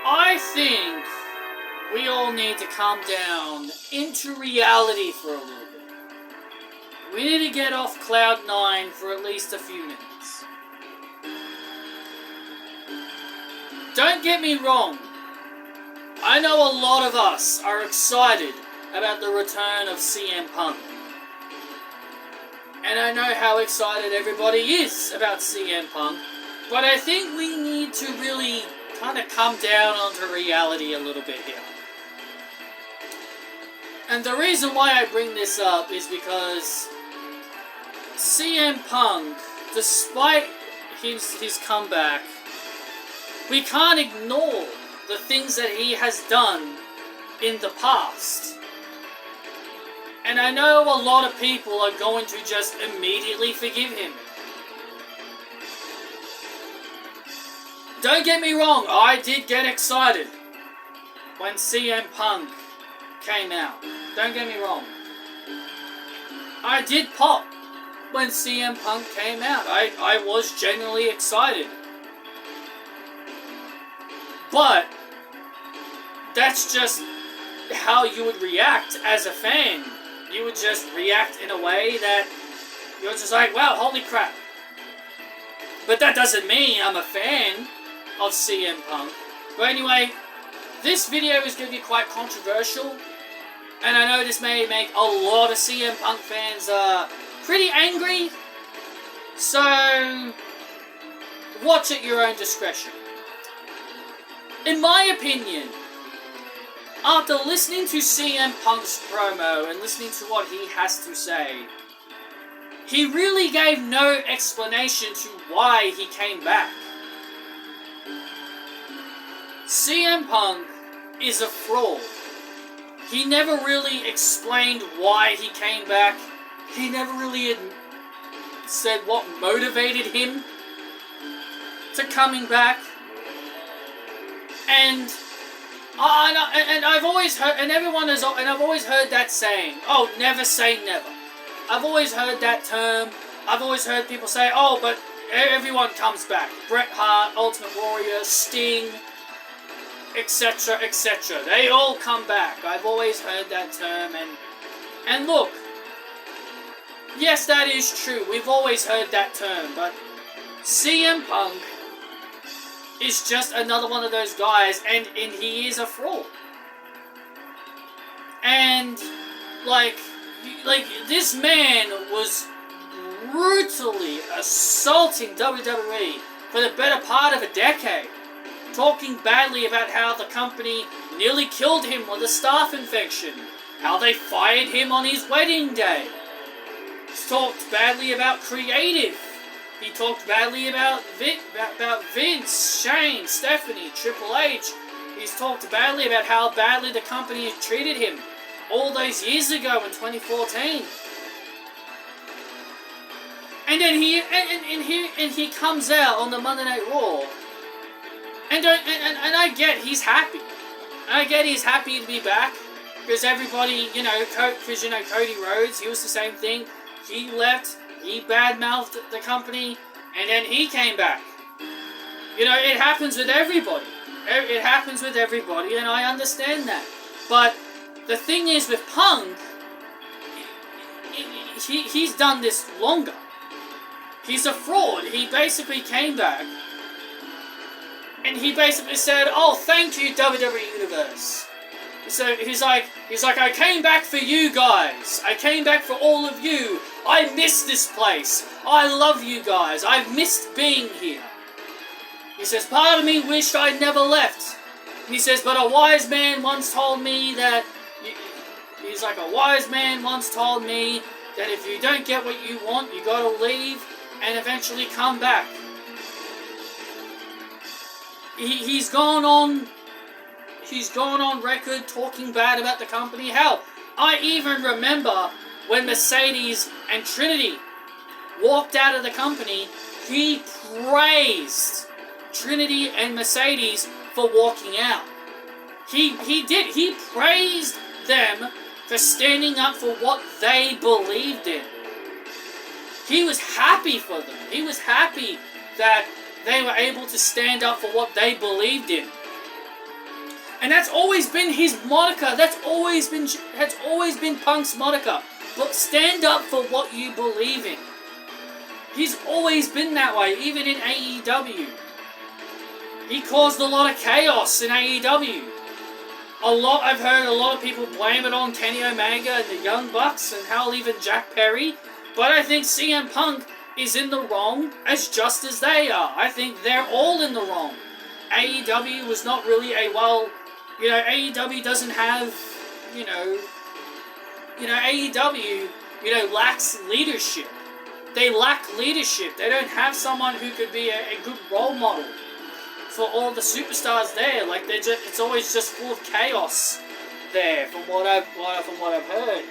I think we all need to calm down into reality for a little bit. We need to get off cloud 9 for at least a few minutes. Don't get me wrong. I know a lot of us are excited about the return of CM Punk. And I know how excited everybody is about CM Punk. But I think we need to really kind of come down onto reality a little bit here. And the reason why I bring this up is because CM Punk, despite his comeback, we can't ignore the things that he has done in the past. And I know a lot of people are going to just immediately forgive him. Don't get me wrong, I did get excited when CM Punk came out. Don't get me wrong. I did pop when CM Punk came out. I was genuinely excited. But that's just how you would react as a fan. You would just react in a way that you're just like, wow, holy crap. But that doesn't mean I'm a fan of CM Punk. But anyway, this video is going to be quite controversial. And I know this may make a lot of CM Punk fans pretty angry. So, watch at your own discretion. In my opinion, after listening to CM Punk's promo and listening to what he has to say, he really gave no explanation to why he came back. CM Punk is a fraud. He never really explained why he came back. He never really said what motivated him to coming back. And I've always heard, and I've always heard that saying, oh, never say never. I've always heard that term. I've always heard people say, oh, but everyone comes back. Bret Hart, Ultimate Warrior, Sting, etc., etc. They all come back. I've always heard that term, and look, yes, that is true. We've always heard that term, but CM Punk is just another one of those guys, and he is a fraud. And like this man was brutally assaulting WWE for the better part of a decade, talking badly about how the company nearly killed him with a staph infection, how they fired him on his wedding day. He's talked badly about creative. He talked badly about Vince, Shane, Stephanie, Triple H. He's talked badly about how badly the company treated him all those years ago in 2014. And then he comes out on the Monday Night Raw. And I get he's happy. I get he's happy to be back. Because everybody, Cody Rhodes, he was the same thing. He left, he badmouthed the company, and then he came back. It happens with everybody. It happens with everybody, and I understand that. But the thing is with Punk, he's done this longer. He's a fraud. He basically came back, and he basically said, oh, thank you, WWE Universe. So he's like, I came back for you guys. I came back for all of you. I miss this place. I love you guys. I've missed being here. He says, part of me wished I'd never left. And he says, but a wise man once told me that, a wise man once told me that if you don't get what you want, you gotta leave and eventually come back. He's gone on record talking bad about the company. Hell, I even remember when Mercedes and Trinity walked out of the company, he praised Trinity and Mercedes for walking out. He did. He praised them for standing up for what they believed in. He was happy for them. He was happy that they were able to stand up for what they believed in. And that's always been his moniker. That's always been Punk's moniker. But stand up for what you believe in. He's always been that way, even in AEW. He caused a lot of chaos in AEW. I've heard a lot of people blame it on Kenny Omega and the Young Bucks and hell, even Jack Perry. But I think CM Punk is in the wrong as just as they are. I think they're all in the wrong. AEW was not really AEW doesn't have, AEW, lacks leadership. They lack leadership. They don't have someone who could be a good role model for all the superstars there. Like, it's always just full of chaos there, from what I've heard.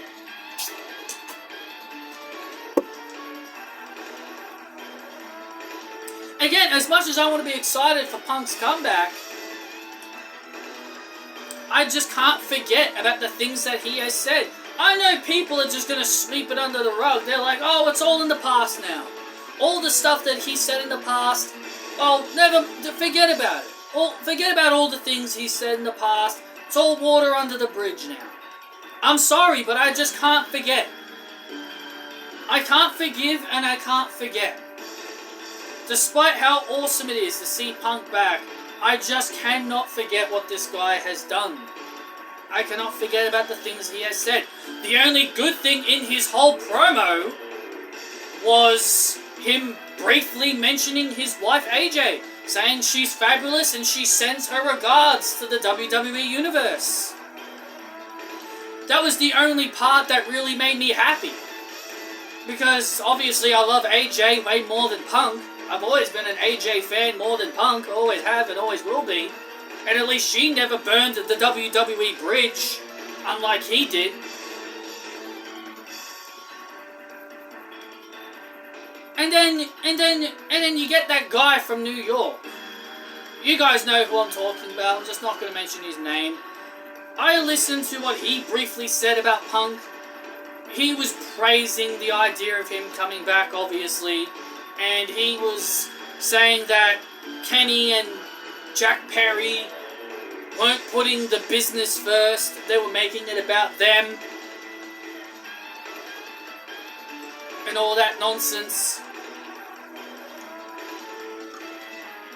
Again, as much as I want to be excited for Punk's comeback, I just can't forget about the things that he has said. I know people are just going to sweep it under the rug. They're like, oh, it's all in the past now. All the stuff that he said in the past, forget about it. Forget about all the things he said in the past. It's all water under the bridge now. I'm sorry, but I just can't forget. I can't forgive and I can't forget. Despite how awesome it is to see Punk back, I just cannot forget what this guy has done. I cannot forget about the things he has said. The only good thing in his whole promo was him briefly mentioning his wife AJ, saying she's fabulous and she sends her regards to the WWE Universe. That was the only part that really made me happy. Because obviously I love AJ way more than Punk. I've always been an AJ fan more than Punk, always have and always will be. And at least she never burned the WWE bridge, unlike he did. And then you get that guy from New York. You guys know who I'm talking about, I'm just not going to mention his name. I listened to what he briefly said about Punk. He was praising the idea of him coming back, obviously. And he was saying that Kenny and Jack Perry weren't putting the business first. They were making it about them. And all that nonsense.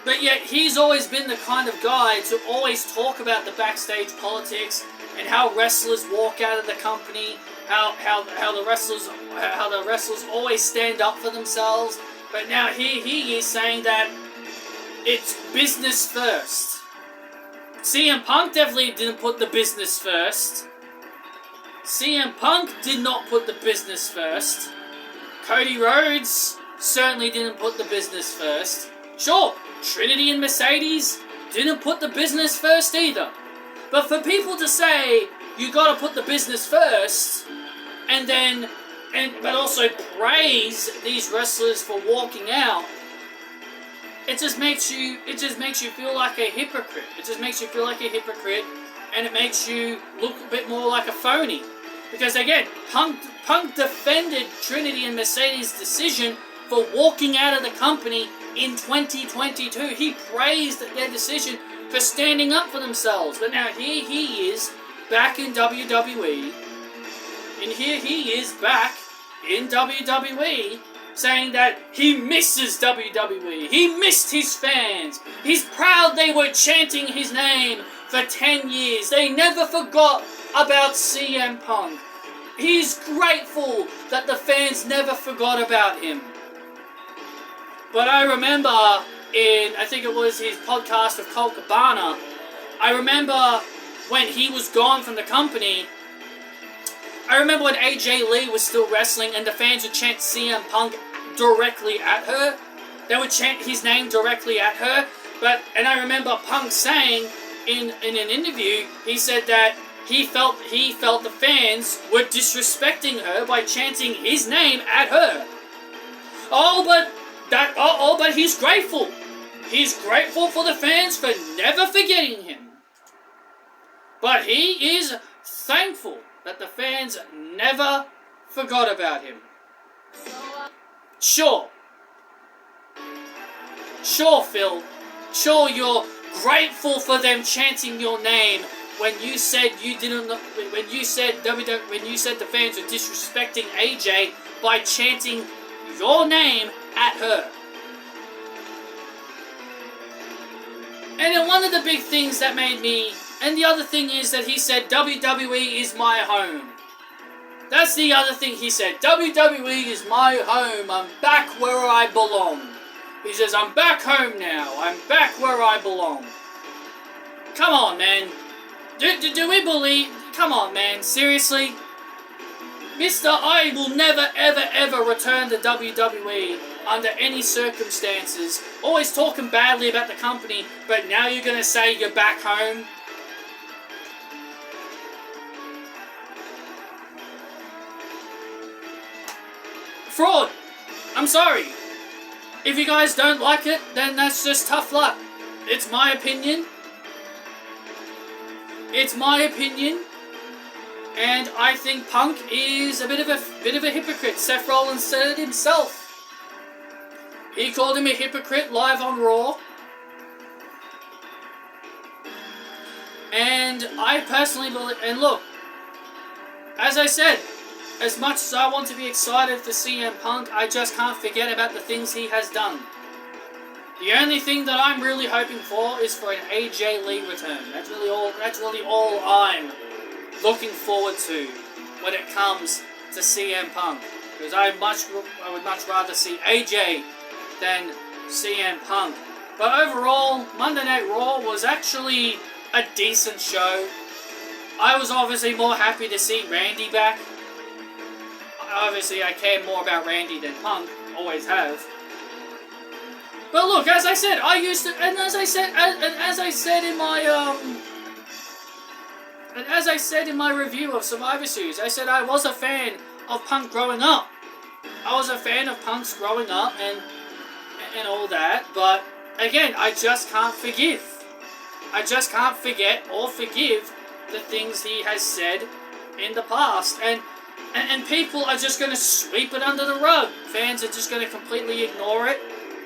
But yet, he's always been the kind of guy to always talk about the backstage politics and how wrestlers walk out of the company, how the wrestlers always stand up for themselves. But now here he is saying that it's business first. CM Punk definitely didn't put the business first. CM Punk did not put the business first. Cody Rhodes certainly didn't put the business first. Sure, Trinity and Mercedes didn't put the business first either. But for people to say, you gotta put the business first, but also praise these wrestlers for walking out, it just makes you feel like a hypocrite. It just makes you feel like a hypocrite, and it makes you look a bit more like a phony. Because again, Punk defended Trinity and Mercedes' decision for walking out of the company in 2022. He praised their decision for standing up for themselves. But now here he is back in WWE, and here he is back in WWE saying that he misses WWE. He missed his fans. He's proud they were chanting his name for 10 years. They never forgot about CM Punk. He's grateful that the fans never forgot about him. But I remember I think it was his podcast with Colt Cabana, I remember when he was gone from the company, I remember when AJ Lee was still wrestling and the fans would chant CM Punk directly at her. They would chant his name directly at her. And I remember Punk saying in an interview, he said that he felt the fans were disrespecting her by chanting his name at her. But he's grateful. He's grateful for the fans for never forgetting him. But he is thankful that the fans never forgot about him. Sure, Phil. Sure, grateful for them chanting your name when you said you didn't. When you said when you said the fans were disrespecting AJ by chanting your name at her. And then one of the big things that made me, and the other thing is that he said WWE is my home. That's the other thing he said. WWE is my home. I'm back where I belong. He says, I'm back home now. I'm back where I belong. Come on, man. Do we believe... Come on, man. Seriously? Mr. I will never, ever, ever return to WWE under any circumstances. Always talking badly about the company, but now you're going to say you're back home? Fraud. I'm sorry. If you guys don't like it, then that's just tough luck. It's my opinion. It's my opinion. And I think Punk is a bit of a hypocrite. Seth Rollins said it himself. He called him a hypocrite live on Raw. And I personally believe, and look, as I said, as much as I want to be excited for CM Punk, I just can't forget about the things he has done. The only thing that I'm really hoping for is for an AJ Lee return. That's really all I'm looking forward to when it comes to CM Punk. Because I would much rather see AJ than CM Punk. But overall, Monday Night Raw was actually a decent show. I was obviously more happy to see Randy back. Obviously, I care more about Randy than Punk. Always have. But look, as I said, as I said in my review of Survivor Series, I said I was a fan of Punk growing up. I was a fan of Punk's growing up and all that, but again, I just can't forgive. I just can't forget or forgive the things he has said in the past, and people are just going to sweep it under the rug. Fans are just going to completely ignore it.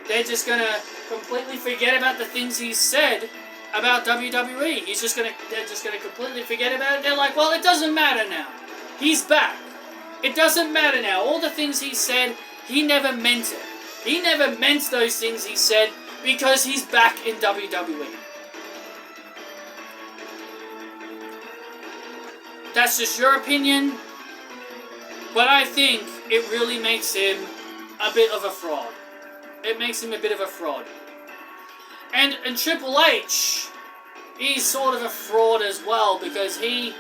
They're just going to completely forget about the things he said about WWE. They're just going to completely forget about it. They're like, well, it doesn't matter now. He's back. It doesn't matter now. All the things he said, he never meant it. He never meant those things he said because he's back in WWE. That's just your opinion, but I think it really makes him a bit of a fraud. It makes him a bit of a fraud. And Triple H, he's sort of a fraud as well, because he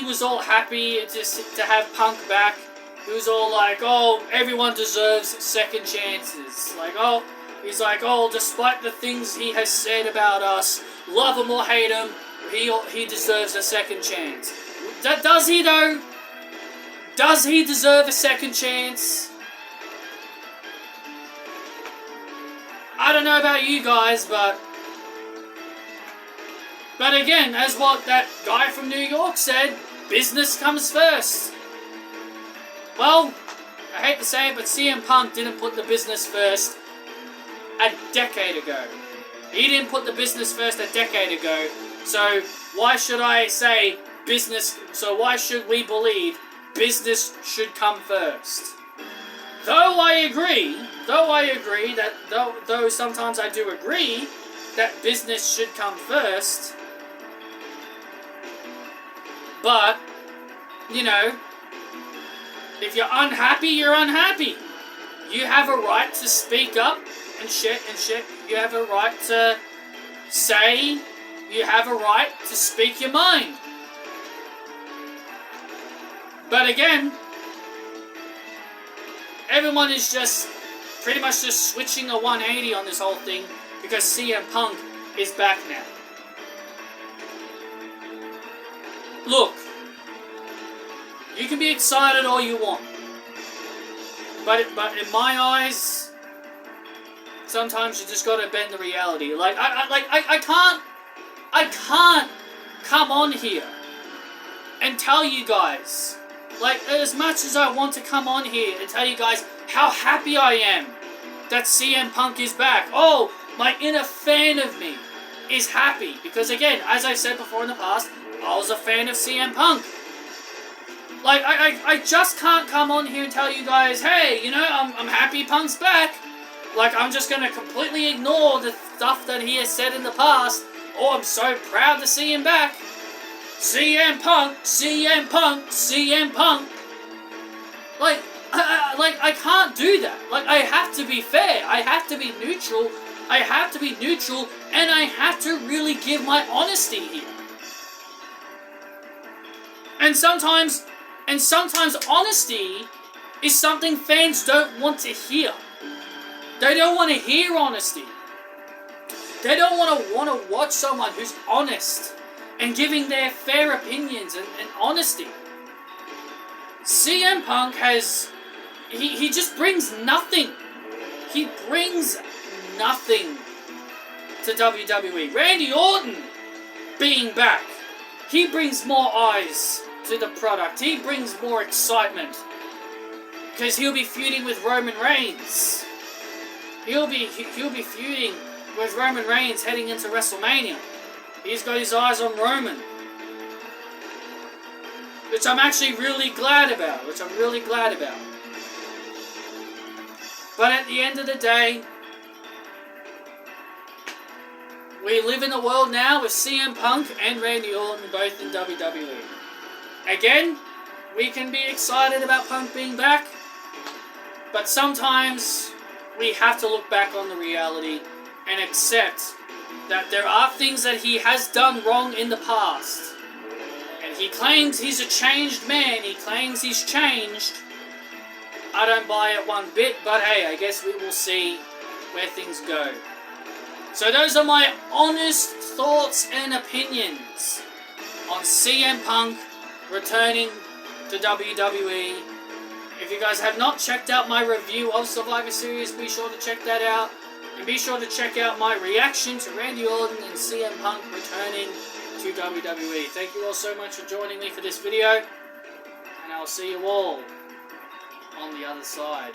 was all happy to have Punk back. He was all like, oh, everyone deserves second chances. Like, oh, he's like, oh, despite the things he has said about us, love him or hate him, he deserves a second chance. Does he though? Does he deserve a second chance? I don't know about you guys, but again, as what that guy from New York said, business comes first. Well, I hate to say it, but CM Punk didn't put the business first a decade ago. He didn't put the business first a decade ago, so why should I say business, so why should we believe business should come first? Though sometimes I do agree that business should come first, but, you know, if you're unhappy, you're unhappy. You have a right to speak up and shit. You have a right to say, you have a right to speak your mind. But again, everyone is just pretty much just switching a 180 on this whole thing because CM Punk is back now. Look, you can be excited all you want, but in my eyes, sometimes you just gotta bend the reality. Like I can't come on here and tell you guys, like, as much as I want to come on here and tell you guys how happy I am that CM Punk is back. Oh, my inner fan of me is happy. Because again, as I've said before in the past, I was a fan of CM Punk. Like, I just can't come on here and tell you guys, hey, you know, I'm happy Punk's back. Like, I'm just going to completely ignore the stuff that he has said in the past. Oh, I'm so proud to see him back. CM Punk, CM Punk, CM Punk. Like, I can't do that. Like, I have to be fair. I have to be neutral. I have to be neutral, and I have to really give my honesty here. And sometimes honesty is something fans don't want to hear. They don't want to hear honesty. They don't want to watch someone who's honest and giving their fair opinions and honesty. CM Punk has... He just brings nothing. He brings nothing to WWE. Randy Orton being back, he brings more eyes to the product. He brings more excitement. Because he'll be feuding with Roman Reigns. He'll be feuding with Roman Reigns heading into WrestleMania. He's got his eyes on Roman. Which I'm actually really glad about. But at the end of the day, we live in a world now with CM Punk and Randy Orton both in WWE. Again, we can be excited about Punk being back, but sometimes we have to look back on the reality and accept that there are things that he has done wrong in the past. And he claims he's a changed man, he claims he's changed. I don't buy it one bit, but hey, I guess we will see where things go. So those are my honest thoughts and opinions on CM Punk returning to WWE. If you guys have not checked out my review of Survivor Series, be sure to check that out. And be sure to check out my reaction to Randy Orton and CM Punk returning to WWE. Thank you all so much for joining me for this video. And I'll see you all on the other side.